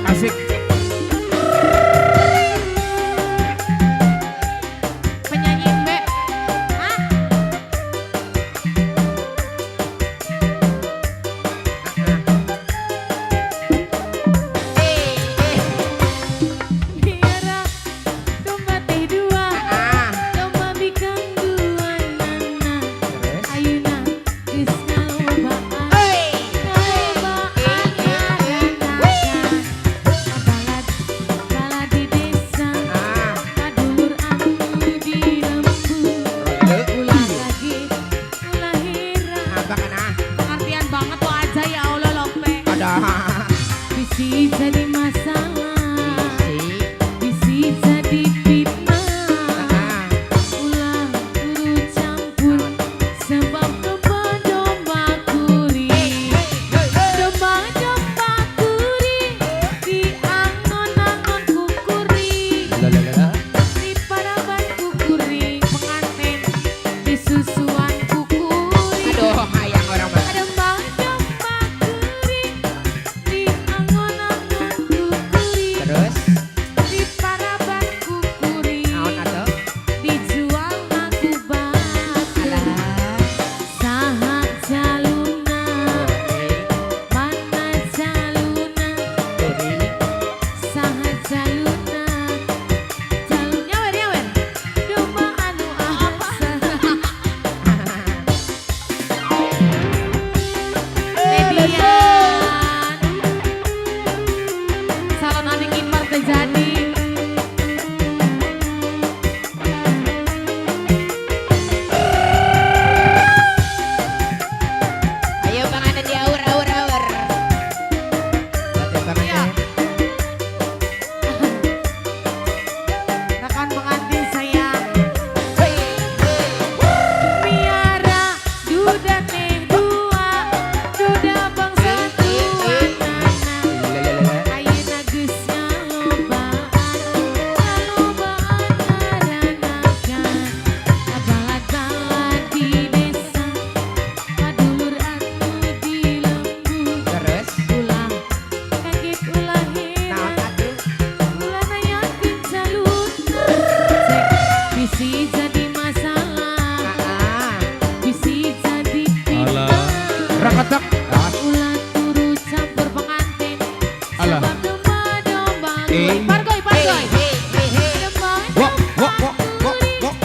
Asik. Penyanyi Mbak. Hah? Biara domba teh dua, domba bikang dua nana. Ayeuna geus ngalobaan. Ngalobaan ngaranakan. Balad balad di desa. Kadulur anu di lembur. Ulah lagi ulah heran. Pengertian banget tuh aja ya Allah lope. Bisi jadi masalah, bisi jadi fitnah. Ulah kudu campur sebab domba kuring. Domba kuring di angon-angon kukuring. Di paraban kukuring pengantin di susuan kukuring. Ada domba kuring di angon-angon kukuring. Di paraban kukuring dijual laku batu. Saha jaluna mana jaluna saha jaluna jalunnya wer domba anu ahsan. Median salon adik ipar terjadi. Ayo pengantin di aur. Rekan pengantin sayang. Miara duda teh dua, duda bangsa tua nana. Ayeuna geus ngalobaan, ngaranakan. Balad-balad di desa, kadulur anu di lembur. Ulah kaget ulah heran. Ulah nanyakeun caluna. Bisi jadi masalah, bisi jadi fitnah. Rakatak. Ulah turu campur pengantin. Alah. Sebab domba-domba Eh. Pargoy. Wok, wok, wok, wok, wok,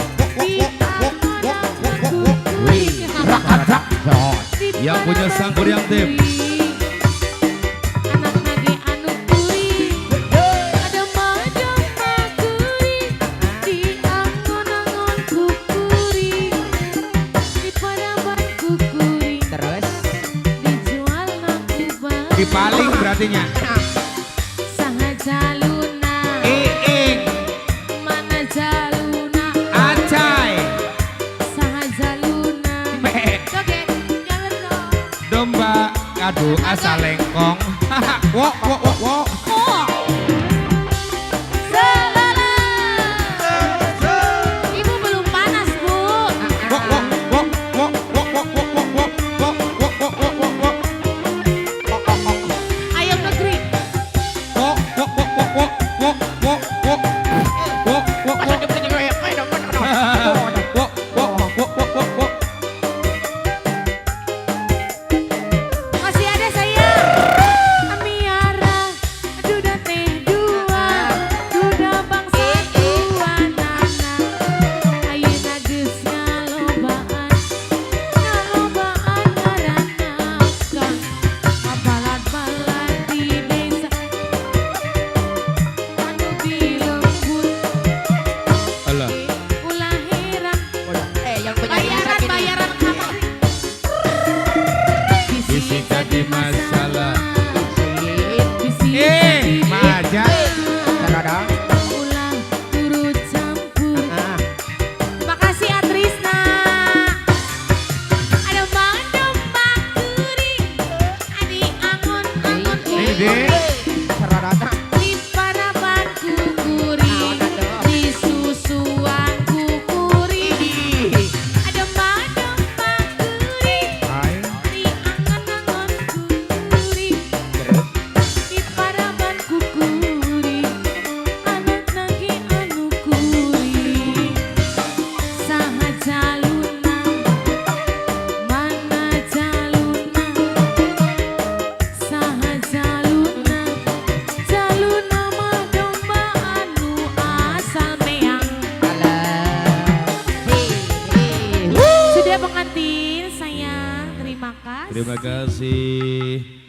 wok, wok. Wih, rakatak. Yang punya sang kuriang tim. Anak nage anu kuring. Ada domba kuring. Di angon-angon kukuring. Di paraban kukuring. Dijual laku batu. Dipaling berartinya. Saha jaluna Iing, mana jaluna acai, saha jaluna joget jalan dong. domba kadu asal lengkong. Wok, wok, wok, wok. Oh selala ibu belum panas bu. Wok, wok, wok, wok, wok, wok, wok, wok, wok, wok, wok, wok, wok, wok, wok. Ayam negeri Wok, wok, wok, wok, wok, wok, wok, wok. Wok, wok, wok. Wok, wok, wok, wok, wok, wok. masih ada saya. Miara duda teh dua, duda bangsa tua nana. Ayeuna geus ngalobaan, ngaranakan. Balad-balad di desa, anu di lembur. Alah. Ulah heran, Yang penyanyi sakit. bayaran apa? Bisi jadi masalah. Bisi Eh, maja. ulah turut campur. Makasih Atrisna. Ada domba kuring. Ani angon-angon Ini deh. di paraban kukuring. Di susuan kukuring. Ada domba kuring. Hai. Di angon-angon kukuring. Terima kasih.